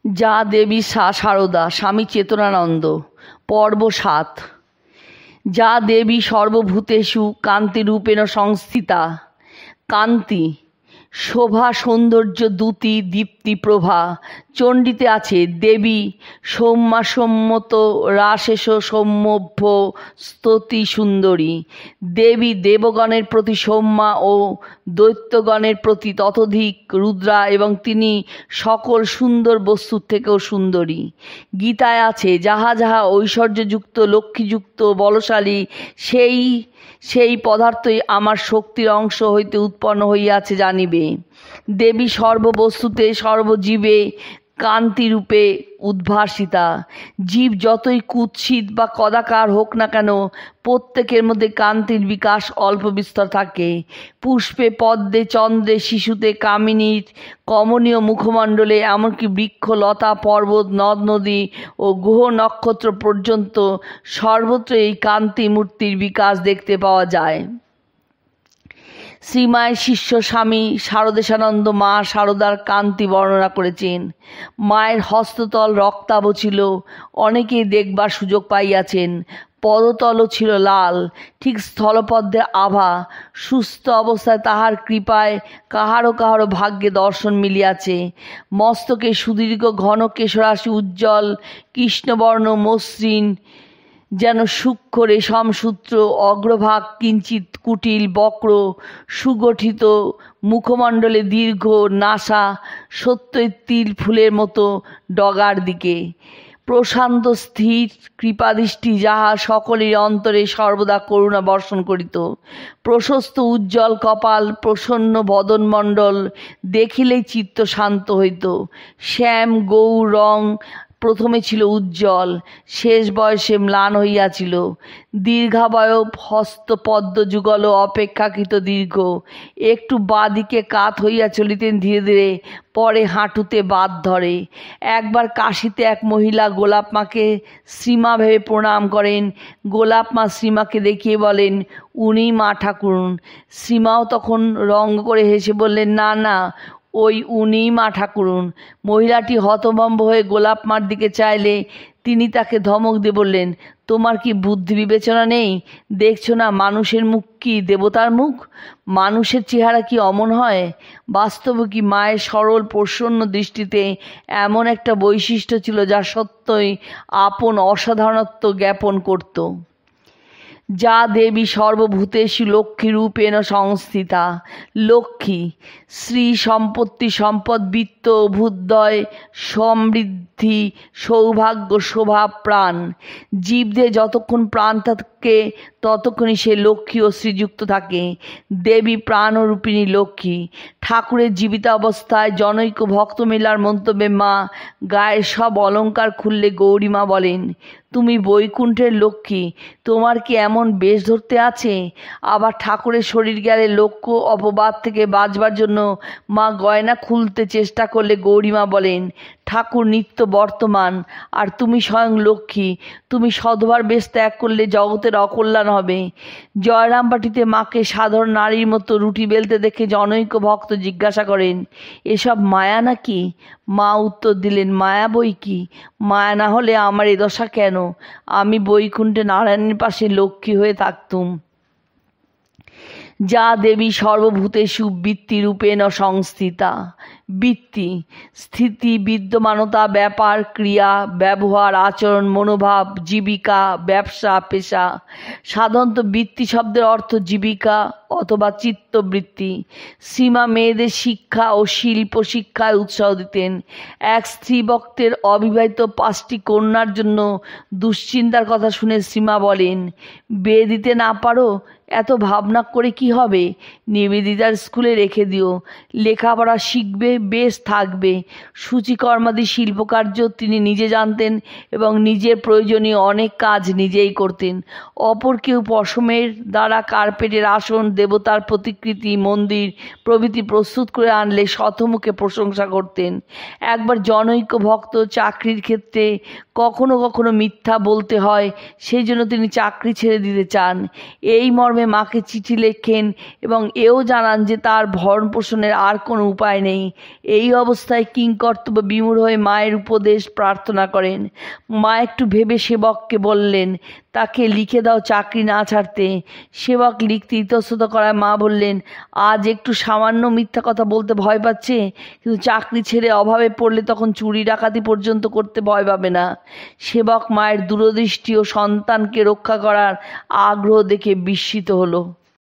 যা দেবী সারদা স্বামী চেতনানন্দ পর্ব ৭। যা দেবী সর্বভূতেষু কান্তিরূপেণ সংস্থিতা। কান্তি, শোভা, সৌন্দর্য, দ্যুতি, দীপ্তি, প্রভা। চণ্ডীতে আছে দেবী সৌম্যা সম্মত রাসেশ সৌম্যভ্য স্তুতি সুন্দরী। দেবী দেবগণের প্রতি সৌম্যা ও দৈত্যগণের প্রতি ততোধিক রুদ্রা, এবং তিনি সকল সুন্দর বস্তুর থেকেও সুন্দরী। গীতায় আছে, যাহা যাহা ঐশ্বর্যযুক্ত, লক্ষ্মীযুক্ত, বলশালী, সেই পদার্থই আমার শক্তির অংশ হইতে উৎপন্ন হইয়াছে জানিবে। দেবী সর্ববস্তুতে সর্বজীবে কান্তিরূপে উদ্ভাসিতা। জীব যতই কুৎসিত বা কদাকার হোক না কেন, প্রত্যেকের মধ্যে কান্তির বিকাশ অল্প বিস্তর থাকে। পুষ্পে, পদ্মে, চন্দ্রে, শিশুতে, কামিনীর কমনীয় মুখমণ্ডলে, এমনকি বৃক্ষ, লতা, পর্বত, নদ নদী ও গ্রহ নক্ষত্র পর্যন্ত সর্বত্র এই কান্তি মূর্তির বিকাশ দেখতে পাওয়া যায়। শ্রীমায়ের শিষ্য স্বামী শারদেশানন্দ মা শারদার কান্তি বর্ণনা করেছেন। মায়ের হস্ততল রক্তাভ ছিল, অনেকেই দেখবার সুযোগ পাইয়াছেন। পদতলও ছিল লাল, ঠিক স্থলপদ্মের আভা। সুস্থ অবস্থায় তাহার কৃপায় কাহারো কাহারো ভাগ্যে দর্শন মিলিয়াছে। মস্তকে সুদীর্ঘ ঘন কেশরাশি, উজ্জ্বল কৃষ্ণবর্ণ, মসৃণ যেন সূক্ষ্ম রেশম সূত্র। অগ্রভাগ কিঞ্চিৎ কুটিল, বক্র, সুগঠিত। মুখমণ্ডলে দীর্ঘ নাসা, সত্যই তিল ফুলের মতো ডগার দিকে। প্রশান্ত স্থির কৃপাদৃষ্টি, যাহা সকলের অন্তরে সর্বদা করুণা বর্ষণ করিত। প্রশস্ত উজ্জ্বল কপাল, প্রসন্ন বদনমণ্ডল দেখিলেই চিত্ত শান্ত হইত। শ্যাম গৌর রং প্রথমে ছিল উজ্জ্বল, শেষ বয়সে ম্লান হইয়াছিল। দীর্ঘাবয়ব, হস্তপদ্ম যুগল অপেক্ষাকৃত দীর্ঘ। একটু বাঁদিকে কাত হইয়া চলিতেন ধীরে ধীরে, পরে হাঁটুতে বাত ধরে। একবার কাশীতে এক মহিলা গোলাপ মাকে শ্রীমা ভেবে প্রণাম করেন। গোলাপ মা শ্রীমাকে দেখিয়ে বলেন, উনিই মা ঠাকুরুন। শ্রীমাও তখন রঙ্গ করে হেসে বললেন, না না, ওই উনিই মা ঠাকুরুন। মহিলাটি হতভম্ব হয়ে গোলাপ মার দিকে চাইলে তিনি তাকে ধমক দিয়ে বললেন, তোমার কি বুদ্ধি বিবেচনা নেই? দেখছো না মানুষের মুখ কি দেবতার মুখ? মানুষের চেহারা কি অমন হয়? বাস্তবে কি মায়ের সরল প্রসন্ন দৃষ্টিতে এমন একটা বৈশিষ্ট্য ছিল যা সত্যই আপন অসাধারণত্ব জ্ঞাপন করত। যা দেবী সর্বভূতেষু লক্ষ্মীরূপেণ সংস্থিতা। লক্ষ্মী, শ্রী, সম্পত্তি, সম্পদ, বিত্ত, অভ্যুদয়, সমৃদ্ধি, সৌভাগ্য, শোভা, প্রাণ। জীবদের যতক্ষণ প্রাণ থাকে ততক্ষণই সে লক্ষ্মী ও শ্রীযুক্ত থাকে। দেবী প্রাণরূপিণী লক্ষ্মী। ঠাকুরের জীবিত অবস্থায় জনৈক ভক্ত মেলার মন্তব্যে মা গায়ের সব অলঙ্কার খুললে গৌরীমা বলেন, তুমি বৈকুণ্ঠের লক্ষ্মী, তোমার কি এমন বেশ ধরতে আছে? আবার ঠাকুরের শরীর গেলে লক্ষ্য অপবাদ থেকে বাঁচবার জন্য মা গয়না খুলতে চেষ্টা করলে গৌরীমা বলেন, ঠাকুর নিত্য বর্তমান, আর তুমি স্বয়ং লক্ষ্মী। তুমি সধবার বেশ ত্যাগ করলে জগতের অকল্যাণ হবে। জয়রামবাটিতে মাকে সাধারণ নারীর মতো রুটি বেলতে দেখে জনৈক ভক্ত জিজ্ঞাসা করেন, এসব মায়া নাকি? মা উত্তর দিলেন, মায়া বই কি। মায়া না হলে আমার এ দশা কেন? আমি বৈকুণ্ঠে নারায়ণের পাশে লক্ষ্মী হয়ে থাকতুম। যা দেবী সর্বভূতেষু বৃত্তিরূপেণ সংস্থিতা। বৃত্তি, স্থিতি, বিদ্যমানতা, ব্যাপার, ক্রিয়া, ব্যবহার, আচরণ, মনোভাব, জীবিকা, ব্যবসা, পেশা। সাধারণত বৃত্তি শব্দের অর্থ জীবিকা অথবা চিত্তবৃত্তি। শ্রীমা মেয়েদের শিক্ষা ও শিল্প শিক্ষায় উৎসাহ দিতেন। এক স্ত্রী ভক্তের অবিবাহিত 5টি কন্যার জন্য দুশ্চিন্তার কথা শুনে শ্রীমা বলেন, বিয়ে দিতে না পারো, এত ভাবনা করে কি হবে? নিবেদিতার স্কুলে রেখে দিও, লেখাপড়া শিখবে, বেশ থাকবে। সূচিকর্মাদি শিল্পকার্য তিনি নিজে জানতেন এবং নিজের প্রয়োজনীয় অনেক কাজ নিজেই করতেন। অপর কেউ পশমের দ্বারা কার্পেটের আসন, দেবতার প্রতিকৃতি, মন্দির প্রভৃতি প্রস্তুত করে আনলে শতমুখে প্রশংসা করতেন। একবার জনৈক ভক্ত চাকরির ক্ষেত্রে কখনো কখনো মিথ্যা বলতে হয়, সেই জন্য তিনি চাকরি ছেড়ে দিতে চান। এই মর্মে মর্মে মাকে চিঠি লেখেন এবং এও জানান যে তার ভরণ পোষণের আর কোনো উপায় নেই। এই অবস্থায় কিংকর্তব্য বিমূঢ় হয়ে মায়ের উপদেশ প্রার্থনা করেন। মা একটু ভেবে সেবককে বললেন তাকে লিখে দাও চাকরি না ছাড়তে। সেবক লিখতে ইতস্তত করায় মা বললেন, আজ একটু সামান্য মিথ্যা কথা বলতে ভয় পাচ্ছে, কিন্তু চাকরি ছেড়ে অভাবে পড়লে তখন চুরি ডাকাতি পর্যন্ত করতে ভয় পাবে না। সেবক মায়ের দূরদৃষ্টি ও সন্তানকে রক্ষা করার আগ্রহ দেখে বিস্মিত হলো।